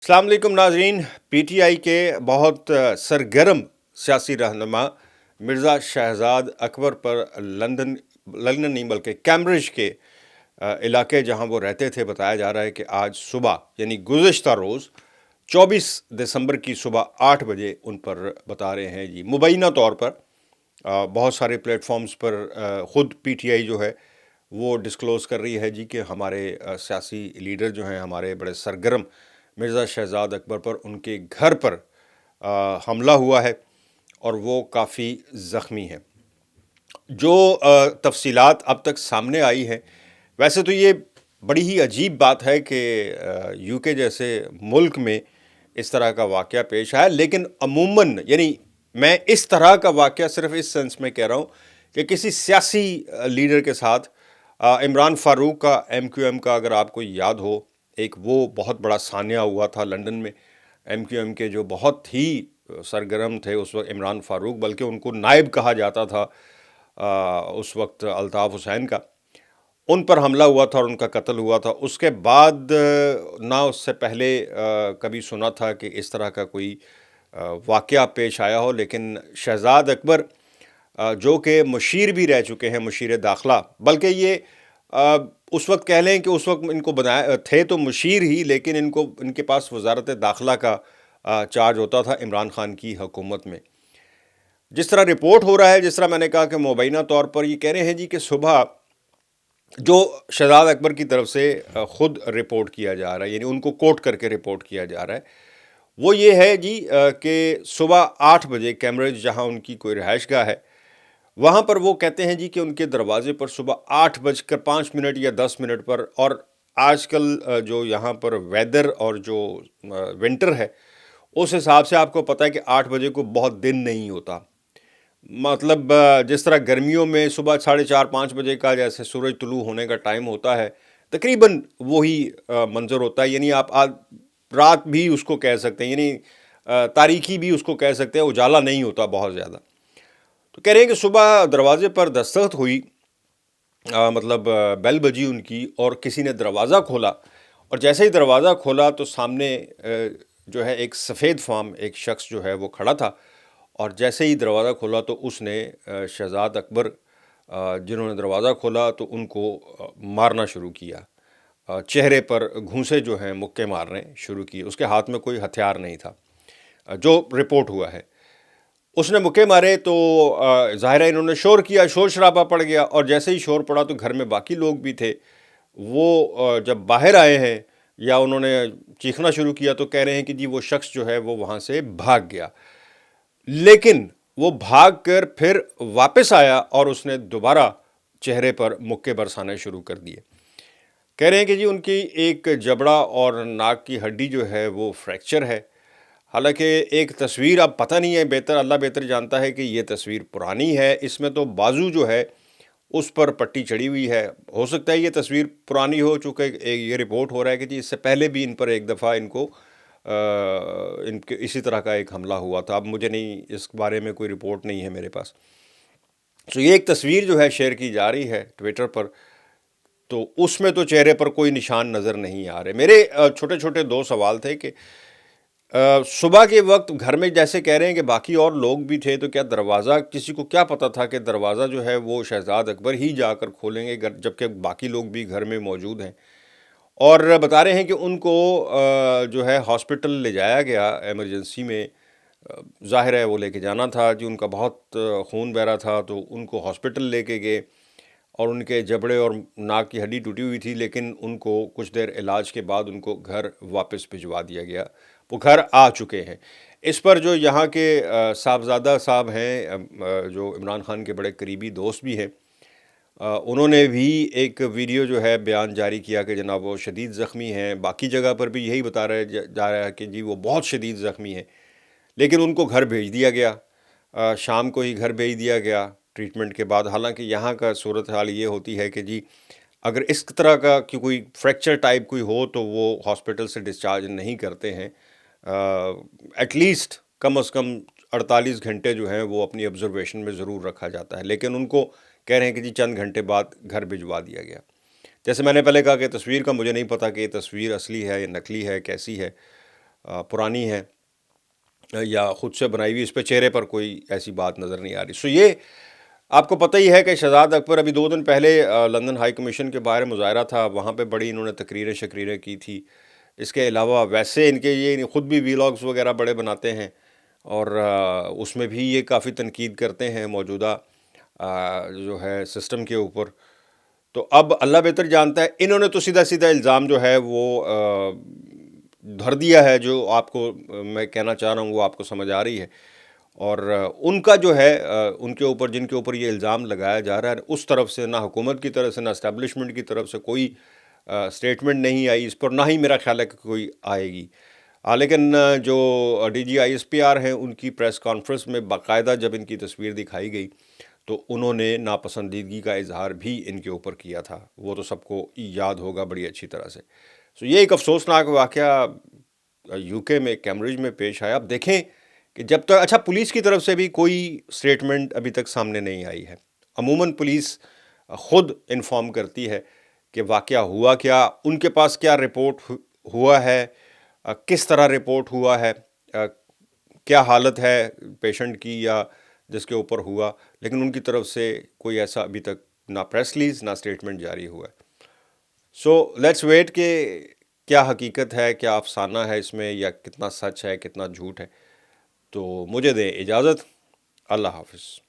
अस्सलाम वालेकुम नाजरीन। पीटीआई के बहुत सरगर्म सियासी रहनुमा मिर्ज़ा शहजाद अकबर पर लंदन लंदन नहीं बल्कि कैम्ब्रिज के इलाके जहां वो रहते थे, बताया जा रहा है कि आज सुबह यानी गुज़िश्ता रोज़ 24 दिसंबर की सुबह 8 बजे उन पर बता रहे हैं जी मुबैना तौर पर बहुत सारे प्लेटफॉर्म्स पर ख़ुद पीटीआई जो है वो डिस्क्लोज़ कर रही है जी कि हमारे सियासी लीडर जो हैं, हमारे बड़े सरगर्म मिर्ज़ा शहजाद अकबर पर उनके घर पर हमला हुआ है और वो काफ़ी ज़ख्मी है। जो तफसीलात अब तक सामने आई हैं, वैसे तो ये बड़ी ही अजीब बात है कि यूके जैसे मुल्क में इस तरह का वाक़या पेश आया, लेकिन अमूमन यानी मैं इस तरह का वाक़या सिर्फ इस सेंस में कह रहा हूँ कि किसी सियासी लीडर के साथ इमरान फ़ारूक का एमक्यूएम का, अगर आपको याद हो, एक वो बहुत बड़ा सान्या हुआ था लंदन में। एमक्यूएम के जो बहुत ही सरगर्म थे उस वक्त इमरान फ़ारूक, बल्कि उनको नायब कहा जाता था उस वक्त अल्ताफ़ हुसैन का, उन पर हमला हुआ था और उनका कत्ल हुआ था। उसके बाद ना उससे पहले कभी सुना था कि इस तरह का कोई वाक़या पेश आया हो, लेकिन शहजाद अकबर जो कि मुशीर भी रह चुके हैं, मुशीर दाखिला, बल्कि ये उस वक्त कह लें कि उस वक्त इनको बनाया थे तो मुशीर ही, लेकिन इनके पास वजारत दाखिला का चार्ज होता था इमरान खान की हुकूमत में। जिस तरह रिपोर्ट हो रहा है, जिस तरह मैंने कहा कि मुबैना तौर पर ये कह रहे हैं जी कि सुबह जो शहजाद अकबर की तरफ से ख़ुद रिपोर्ट किया जा रहा है, यानी उनको कोट करके रिपोर्ट किया जा रहा है, वो ये है जी कि सुबह 8 बजे कैम्ब्रिज जहाँ उनकी कोई रिहाइशगाह है, वहाँ पर वो कहते हैं जी कि उनके दरवाजे पर सुबह 8:05 या 10 मिनट पर, और आजकल जो यहाँ पर वेदर और जो विंटर है, उस हिसाब से आपको पता है कि 8 बजे को बहुत दिन नहीं होता। मतलब जिस तरह गर्मियों में सुबह 4:30-5 बजे का जैसे सूरज तुलू होने का टाइम होता है, तकरीबन वही मंजर होता है। यानी आप आज रात भी उसको कह सकते हैं, यानी तारीकी भी उसको कह सकते हैं, उजाला नहीं होता बहुत ज़्यादा। तो कह रहे हैं कि सुबह दरवाजे पर दस्तक हुई, मतलब बेल बजी उनकी, और किसी ने दरवाज़ा खोला, और जैसे ही दरवाज़ा खोला तो सामने जो है एक सफ़ेद फार्म एक शख्स जो है वो खड़ा था, और जैसे ही दरवाज़ा खोला तो उसने शहजाद अकबर जिन्होंने दरवाज़ा खोला तो उनको मारना शुरू किया। चेहरे पर घूंसे जो हैं मुक्के मारने शुरू किए। उसके हाथ में कोई हथियार नहीं था, जो रिपोर्ट हुआ है। उसने मुक्के मारे तो ज़ाहिर है इन्होंने शोर किया, शोर शराबा पड़ गया, और जैसे ही शोर पड़ा तो घर में बाकी लोग भी थे, वो जब बाहर आए हैं या उन्होंने चीखना शुरू किया तो कह रहे हैं कि जी वो शख्स जो है वो वहाँ से भाग गया। लेकिन वो भाग कर फिर वापस आया और उसने दोबारा चेहरे पर मुक्के बरसाने शुरू कर दिए। कह रहे हैं कि जी उनकी एक जबड़ा और नाक की हड्डी जो है वो फ्रैक्चर है। हालांकि एक तस्वीर, अब पता नहीं है, बेहतर अल्लाह बेहतर जानता है कि ये तस्वीर पुरानी है। इसमें तो बाजू जो है उस पर पट्टी चढ़ी हुई है। हो सकता है ये तस्वीर पुरानी हो, चूँकि ये रिपोर्ट हो रहा है कि जी इससे पहले भी इन पर एक दफ़ा इनको इनके इसी तरह का एक हमला हुआ था। अब मुझे नहीं, इस बारे में कोई रिपोर्ट नहीं है मेरे पास। तो ये एक तस्वीर जो है शेयर की जा रही है ट्विटर पर, तो उसमें तो चेहरे पर कोई निशान नज़र नहीं आ रहे। मेरे छोटे छोटे दो सवाल थे कि सुबह के वक्त घर में जैसे कह रहे हैं कि बाकी और लोग भी थे, तो क्या दरवाज़ा, किसी को क्या पता था कि दरवाज़ा जो है वो शहजाद अकबर ही जाकर खोलेंगे, जबकि बाकी लोग भी घर में मौजूद हैं। और बता रहे हैं कि उनको जो है हॉस्पिटल ले जाया गया एमरजेंसी में। ज़ाहिर है वो लेके जाना था जी, उनका बहुत खून बह रहा था, तो उनको हॉस्पिटल लेके गए, और उनके जबड़े और नाक की हड्डी टूटी हुई थी, लेकिन उनको कुछ देर इलाज के बाद उनको घर वापस भिजवा दिया गया। वो घर आ चुके हैं। इस पर जो यहाँ के साहबजादा साहब हैं, जो इमरान खान के बड़े करीबी दोस्त भी हैं, उन्होंने भी एक वीडियो जो है बयान जारी किया कि जनाब वो शदीद ज़ख्मी हैं। बाकी जगह पर भी यही बता रहे जा रहा है कि जी वो बहुत शदीद ज़ख्मी हैं, लेकिन उनको घर भेज दिया गया। शाम को ही घर भेज दिया गया ट्रीटमेंट के बाद। हालांकि यहाँ का सूरत हाल ये होती है कि जी अगर इस तरह का कि कोई फ्रैक्चर टाइप कोई हो तो वो हॉस्पिटल से डिस्चार्ज नहीं करते हैं। एटलीस्ट कम अज़ कम 48 घंटे जो हैं वो अपनी ऑब्जर्वेशन में ज़रूर रखा जाता है, लेकिन उनको कह रहे हैं कि जी चंद घंटे बाद घर भिजवा दिया गया। जैसे मैंने पहले कहा कि तस्वीर का मुझे नहीं पता कि ये तस्वीर असली है या नकली है, कैसी है। پرانی ہیں یا خود سے بنائی ہوئی، اس پہ چہرے پر کوئی ایسی بات نظر نہیں آ رہی. سو یہ آپ کو پتہ ہی ہے کہ شہزاد اکبر ابھی 2 دن پہلے لندن ہائی کمیشن کے باہر مظاہرہ تھا، وہاں پہ بڑی انہوں نے تقریریں کی تھی. اس کے علاوہ ویسے ان کے یہ خود بھی ویلاگز وغیرہ بڑے بناتے ہیں، اور اس میں بھی یہ کافی تنقید کرتے ہیں موجودہ جو ہے سسٹم کے اوپر. تو اب اللہ بہتر جانتا ہے، انہوں نے تو سیدھا سیدھا الزام جو ہے وہ دھر دیا ہے. جو آپ کو میں کہنا چاہ رہا ہوں وہ آپ کو سمجھ آ رہی ہے. اور ان کا جو ہے ان کے اوپر، جن کے اوپر یہ الزام لگایا جا رہا ہے، اس طرف سے نہ حکومت کی طرف سے نہ اسٹیبلشمنٹ کی طرف سے کوئی اسٹیٹمنٹ نہیں آئی اس پر، نہ ہی میرا خیال ہے کہ کوئی آئے گی. لیکن جو D G I S P R ہیں، ان کی پریس کانفرنس میں باقاعدہ جب ان کی تصویر دکھائی گئی تو انہوں نے ناپسندیدگی کا اظہار بھی ان کے اوپر کیا تھا. وہ تو سب کو یاد ہوگا بڑی اچھی طرح سے. سو یہ ایک افسوسناک واقعہ یو کے میں کیمبرج میں پیش آیا. اب دیکھیں کہ جب تک، اچھا پولیس کی طرف سے بھی کوئی سٹیٹمنٹ ابھی تک سامنے نہیں آئی ہے. عموماً پولیس خود انفارم کرتی ہے کہ واقعہ ہوا کیا، ان کے پاس کیا رپورٹ ہوا ہے، کس طرح رپورٹ ہوا ہے، کیا حالت ہے پیشنٹ کی یا جس کے اوپر ہوا. لیکن ان کی طرف سے کوئی ایسا ابھی تک نہ پریس ریلیز نہ سٹیٹمنٹ جاری ہوا ہے. سو لیٹس ویٹ کہ کیا حقیقت ہے، کیا افسانہ ہے اس میں، یا کتنا سچ ہے کتنا جھوٹ ہے. تو مجھے دیں اجازت. اللہ حافظ.